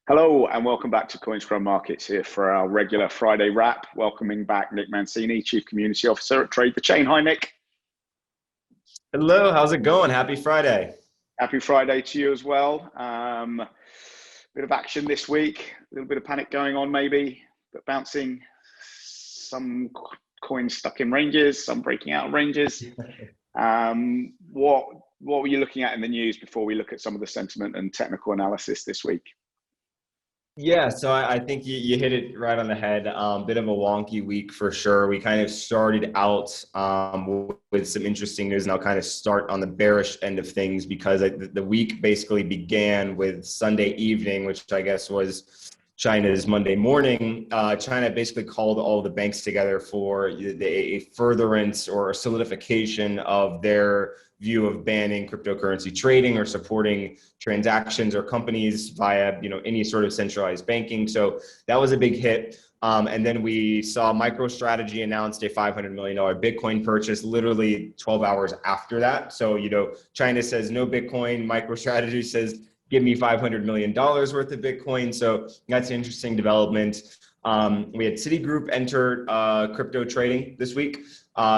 Hello and welcome back to Coinscrum Markets here for our regular Friday wrap. Welcoming back Nick Mancini, Chief Community Officer at Trade the Chain. Hi, Nick. Hello, how's it going? Happy Friday. Happy Friday to you as well. Bit of action this week, a little bit of panic going on maybe, but bouncing. Some coins stuck in ranges, some breaking out of ranges. What were you looking at in the news before we look at some of the sentiment and technical analysis this week? Yeah, so I think you hit it right on the head. Bit of a wonky week for sure. We kind of started out with some interesting news, and I'll kind of start on the bearish end of things because the week basically began with Sunday evening, which I guess was China's Monday morning. China basically called all the banks together for a furtherance or a solidification of their view of banning cryptocurrency trading or supporting transactions or companies via any sort of centralized banking. So that was a big hit. And then we saw MicroStrategy announced a $500 million Bitcoin purchase literally 12 hours after that. So, China says no Bitcoin, MicroStrategy says, give me $500 million worth of Bitcoin. So that's an interesting development. We had Citigroup enter crypto trading this week.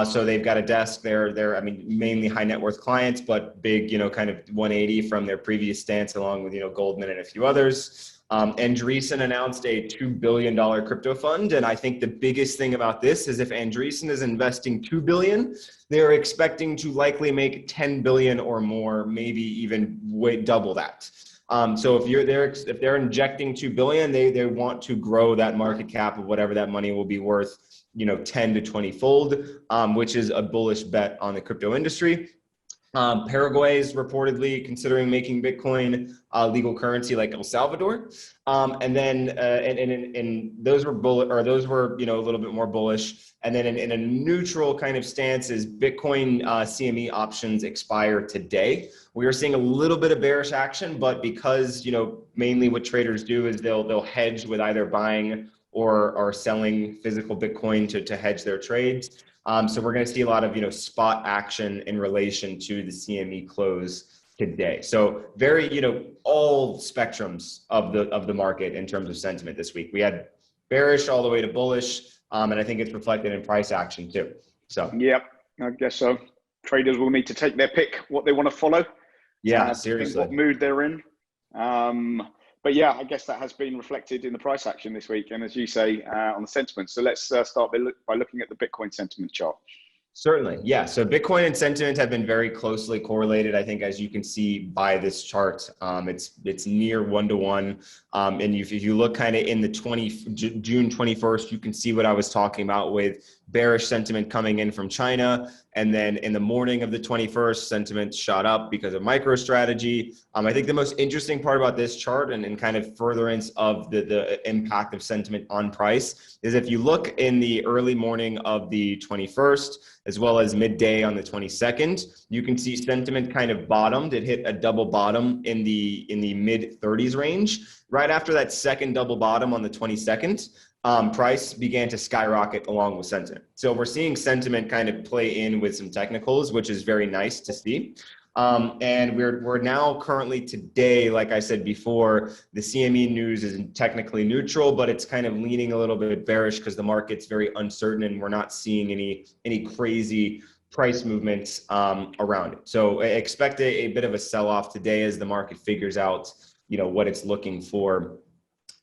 So they've got a desk. They're mainly high net worth clients, but big, kind of 180 from their previous stance, along with, Goldman and a few others. Andreessen announced a $2 billion crypto fund. And I think the biggest thing about this is if Andreessen is investing $2 billion, they're expecting to likely make 10 billion or more, maybe even double that. So if they're injecting 2 billion, they want to grow that market cap of whatever that money will be worth, 10 to 20 fold, which is a bullish bet on the crypto industry. Paraguay is reportedly considering making Bitcoin legal currency like El Salvador, and those were a little bit more bullish. And then in a neutral kind of stance is Bitcoin CME options expire today. We are seeing a little bit of bearish action, but because mainly what traders do is they'll hedge with either buying or selling physical Bitcoin to hedge their trades. So we're going to see a lot of spot action in relation to the CME close today. So very all spectrums of the market in terms of sentiment this week. We had bearish all the way to bullish, and I think it's reflected in price action too. So yep, I guess so. Traders will need to take their pick what they want to follow. Yeah, seriously. What mood they're in. But yeah, I guess that has been reflected in the price action this week, and as you say, on the sentiment. So let's start by looking at the Bitcoin sentiment chart. Certainly, yeah. So Bitcoin and sentiment have been very closely correlated. I think, as you can see by this chart, it's near 1-to-1. And if you look kind of in the June 21st, you can see what I was talking about with bearish sentiment coming in from China. And then in the morning of the 21st, sentiment shot up because of MicroStrategy. I think the most interesting part about this chart and kind of furtherance of the impact of sentiment on price is if you look in the early morning of the 21st, as well as midday on the 22nd, you can see sentiment kind of bottomed. It hit a double bottom in the mid 30s range. Right after that second double bottom on the 22nd, price began to skyrocket along with sentiment. So we're seeing sentiment kind of play in with some technicals, which is very nice to see. And we're now currently today, like I said before, the CME news is technically neutral, but it's kind of leaning a little bit bearish because the market's very uncertain and we're not seeing any crazy price movements around it. So expect a bit of a sell-off today as the market figures out, what it's looking for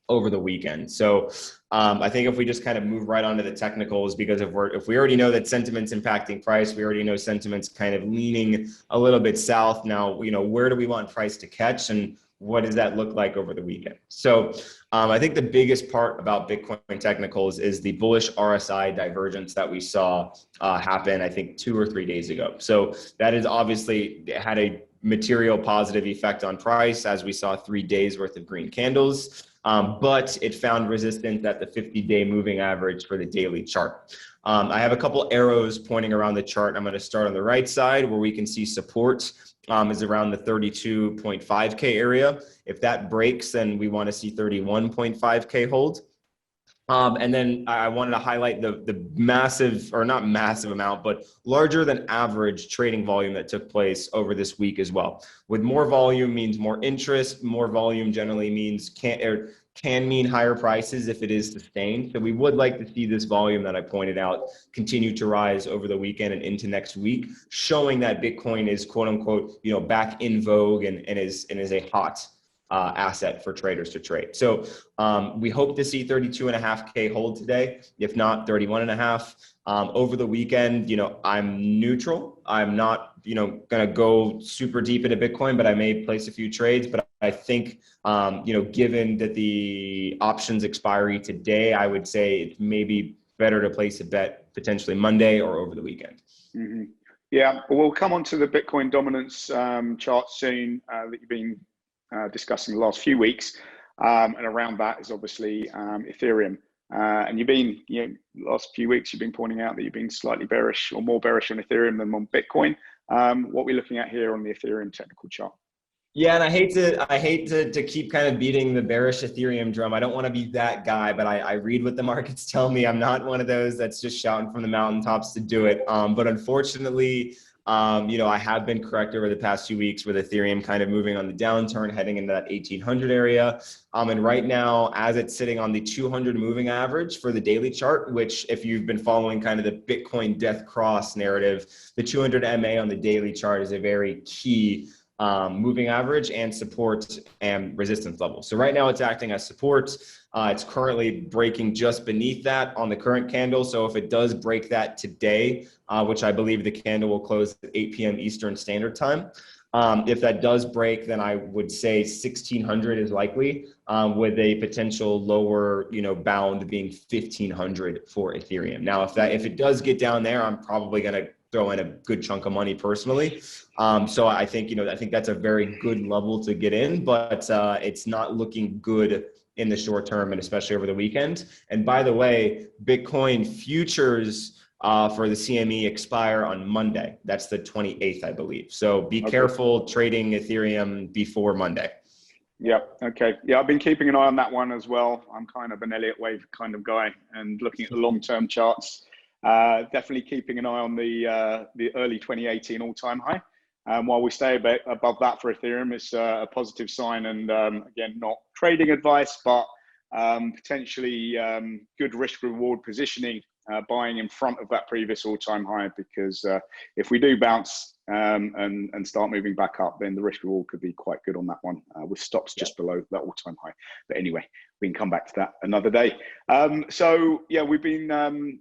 over the weekend. So I think if we just kind of move right onto the technicals, because if we already know that sentiment's impacting price, we already know sentiment's kind of leaning a little bit south. Now, where do we want price to catch and what does that look like over the weekend? So I think the biggest part about Bitcoin technicals is the bullish RSI divergence that we saw happen, I think 2 or 3 days ago. So that has obviously had a material positive effect on price as we saw 3 days worth of green candles. But it found resistance at the 50-day moving average for the daily chart. I have a couple arrows pointing around the chart. I'm going to start on the right side where we can see support is around the 32.5K area. If that breaks, then we want to see 31.5K hold. And then I wanted to highlight the massive, or not massive amount, but larger than average trading volume that took place over this week as well. With more volume means more interest. More volume generally means can mean higher prices if it is sustained. So we would like to see this volume that I pointed out continue to rise over the weekend and into next week, showing that Bitcoin is quote unquote, back in vogue and is a hot asset for traders to trade. So we hope to see 32.5K hold today, if not 31.5. Over the weekend, I'm neutral. I'm not, going to go super deep into Bitcoin, but I may place a few trades. But I think, given that the options expiry today, I would say it's maybe better to place a bet potentially Monday or over the weekend. Mm-hmm. Yeah, we'll come on to the Bitcoin dominance chart soon that you've been discussing the last few weeks, and around that is obviously Ethereum. And you've been, last few weeks you've been pointing out that you've been slightly bearish or more bearish on Ethereum than on Bitcoin. What we're looking at here on the Ethereum technical chart. Yeah, and I hate to keep kind of beating the bearish Ethereum drum. I don't want to be that guy, but I read what the markets tell me. I'm not one of those that's just shouting from the mountaintops to do it. But unfortunately, I have been correct over the past 2 weeks with Ethereum kind of moving on the downturn, heading into that 1800 area. And right now, as it's sitting on the 200 moving average for the daily chart, which if you've been following kind of the Bitcoin death cross narrative, the 200 MA on the daily chart is a very key moving average and support and resistance level. So right now it's acting as support. It's currently breaking just beneath that on the current candle. So if it does break that today, which I believe the candle will close at 8 p.m. Eastern Standard Time, if that does break, then I would say 1600 is likely, with a potential lower, bound being 1500 for Ethereum. Now, if it does get down there, I'm probably going to throw in a good chunk of money personally. So I think, I think that's a very good level to get in, but it's not looking good in the short term and especially over the weekend. And by the way, Bitcoin futures for the CME expire on Monday. That's the 28th, I believe. So be careful trading Ethereum before Monday. Yeah. Okay. Yeah, I've been keeping an eye on that one as well. I'm kind of an Elliott wave kind of guy and looking at the long-term charts. Definitely keeping an eye on the early 2018 all-time high. While we stay a bit above that for Ethereum, it's a positive sign. And again, not trading advice, but potentially good risk-reward positioning, buying in front of that previous all-time high. Because if we do bounce and start moving back up, then the risk-reward could be quite good on that one, with stops just below that all-time high. But anyway, we can come back to that another day. So yeah, we've been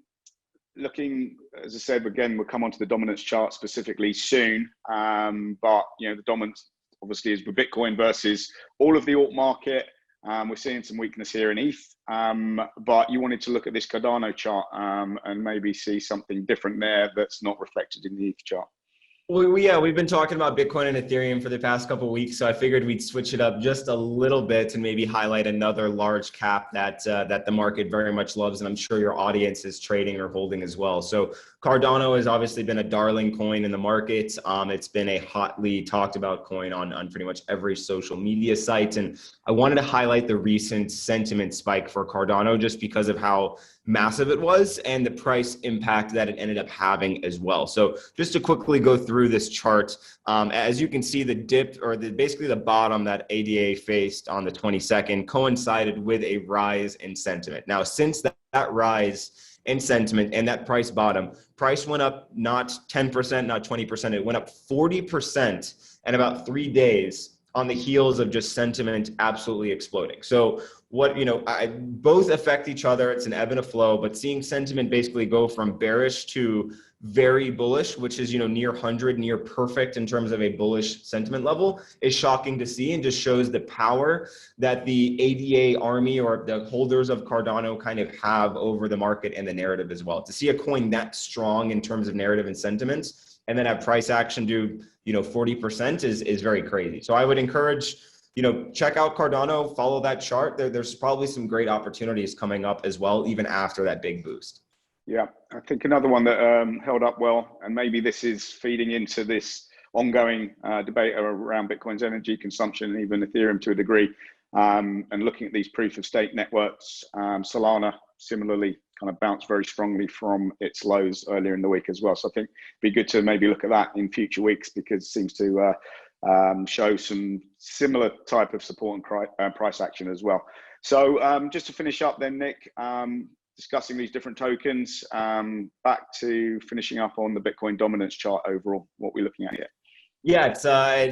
looking, as I said, again, we'll come onto the dominance chart specifically soon. But the dominance obviously is with Bitcoin versus all of the alt market. We're seeing some weakness here in ETH, but you wanted to look at this Cardano chart and maybe see something different there that's not reflected in the ETH chart. Well, yeah, we've been talking about Bitcoin and Ethereum for the past couple of weeks, so I figured we'd switch it up just a little bit and maybe highlight another large cap that the market very much loves, and I'm sure your audience is trading or holding as well. So Cardano has obviously been a darling coin in the market. It's been a hotly talked about coin on pretty much every social media site, and I wanted to highlight the recent sentiment spike for Cardano just because of how massive it was and the price impact that it ended up having as well. So just to quickly go through this chart, as you can see, the dip, or basically the bottom that ADA faced on the 22nd coincided with a rise in sentiment. Now, since that rise in sentiment and that price bottom, price went up not 10%, not 20%, it went up 40% in about 3 days on the heels of just sentiment absolutely exploding. So what, both affect each other. It's an ebb and a flow, but seeing sentiment basically go from bearish to very bullish, which is, near 100, near perfect in terms of a bullish sentiment level, is shocking to see and just shows the power that the ADA army or the holders of Cardano kind of have over the market and the narrative as well. To see a coin that strong in terms of narrative and sentiments and then have price action do, 40% is very crazy. So I would encourage, check out Cardano, follow that chart. There's probably some great opportunities coming up as well, even after that big boost. Yeah, I think another one that held up well, and maybe this is feeding into this ongoing debate around Bitcoin's energy consumption and even Ethereum to a degree, and looking at these proof of stake networks, Solana similarly kind of bounced very strongly from its lows earlier in the week as well. So I think it'd be good to maybe look at that in future weeks, because it seems to show some similar type of support and price action as well. So just to finish up then, Nick, discussing these different tokens, back to finishing up on the Bitcoin dominance chart overall, what we're looking at here. Yeah, it's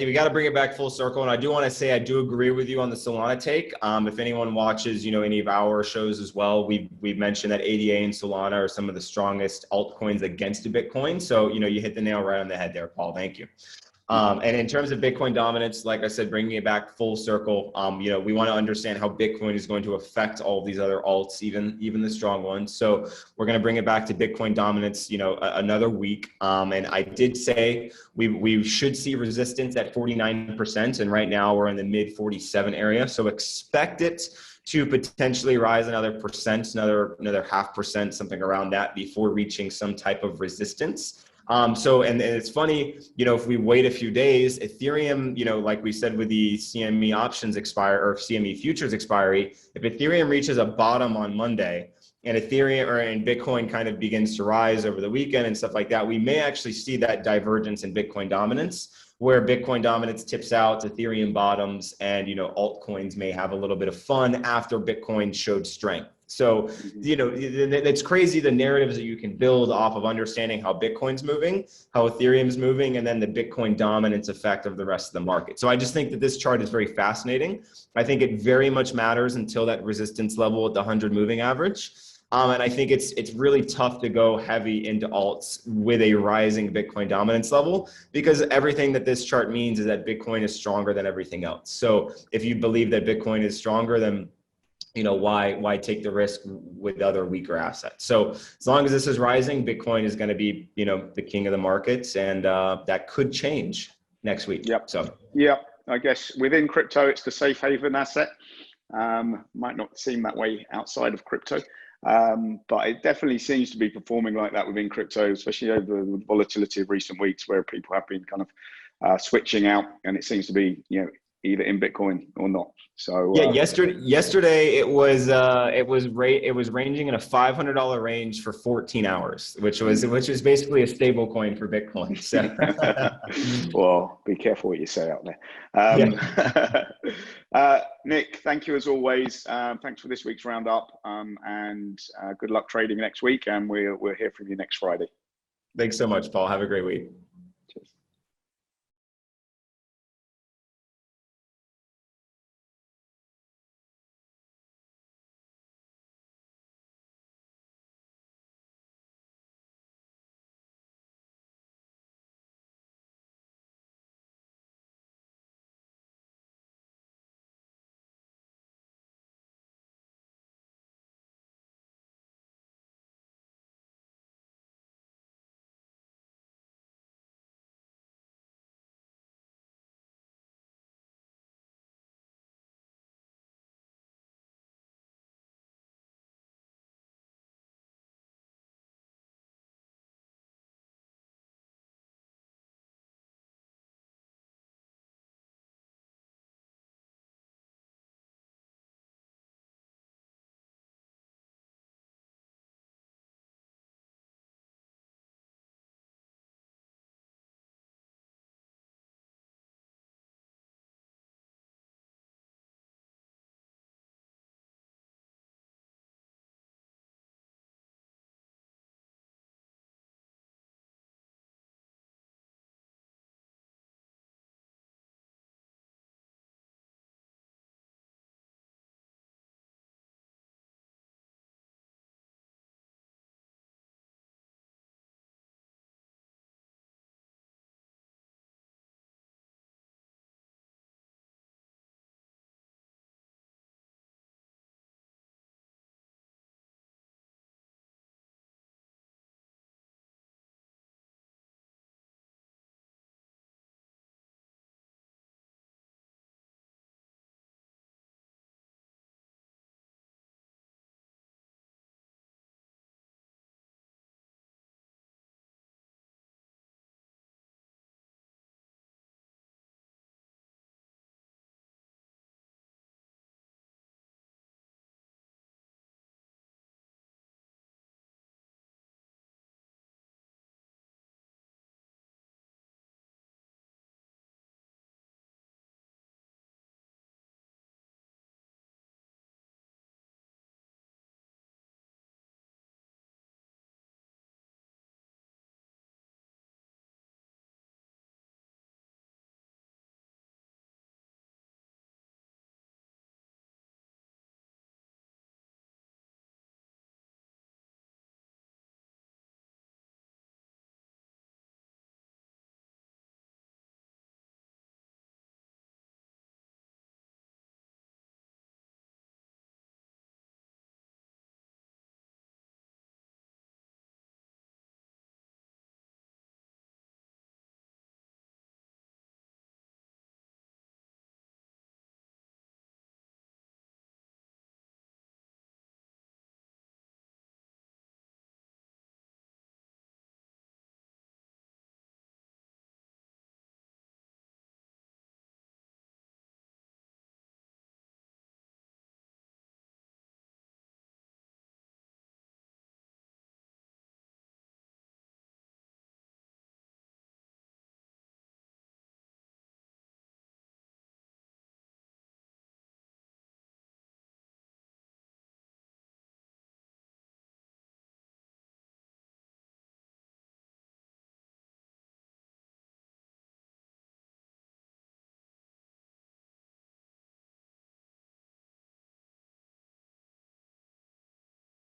we got to bring it back full circle, and I do want to say I do agree with you on the Solana take. If anyone watches, any of our shows as well, we've mentioned that ADA and Solana are some of the strongest altcoins against Bitcoin. So you hit the nail right on the head there, Paul. Thank you. And in terms of Bitcoin dominance, like I said, bringing it back full circle, we want to understand how Bitcoin is going to affect all of these other alts, even the strong ones. So we're going to bring it back to Bitcoin dominance, another week. And I did say we should see resistance at 49%. And right now we're in the mid 47 area. So expect it to potentially rise another percent, another 0.5%, something around that, before reaching some type of resistance. And it's funny, if we wait a few days, Ethereum, like we said with the CME options expire, or CME futures expiry, if Ethereum reaches a bottom on Monday and and Bitcoin kind of begins to rise over the weekend and stuff like that, we may actually see that divergence in Bitcoin dominance, where Bitcoin dominance tips out, Ethereum bottoms, and, altcoins may have a little bit of fun after Bitcoin showed strength. So, it's crazy, the narratives that you can build off of understanding how Bitcoin's moving, how Ethereum's moving, and then the Bitcoin dominance effect of the rest of the market. So I just think that this chart is very fascinating. I think it very much matters until that resistance level at the 100 moving average. And I think it's really tough to go heavy into alts with a rising Bitcoin dominance level, because everything that this chart means is that Bitcoin is stronger than everything else. So if you believe that Bitcoin is stronger, then why take the risk with other weaker assets? So as long as this is rising, Bitcoin is going to be, the king of the markets, and that could change next week. Yep. So yeah, I guess within crypto, it's the safe haven asset. Might not seem that way outside of crypto, but it definitely seems to be performing like that within crypto, especially over the volatility of recent weeks, where people have been kind of switching out, and it seems to be, either in Bitcoin or not. So yeah, yesterday it was ranging in a $500 range for 14 hours, which was basically a stable coin for Bitcoin. So well, be careful what you say out there. Nick, thank you as always. Thanks for this week's roundup, and good luck trading next week, and we'll hear from you next Friday. Thanks so much, Paul. Have a great week.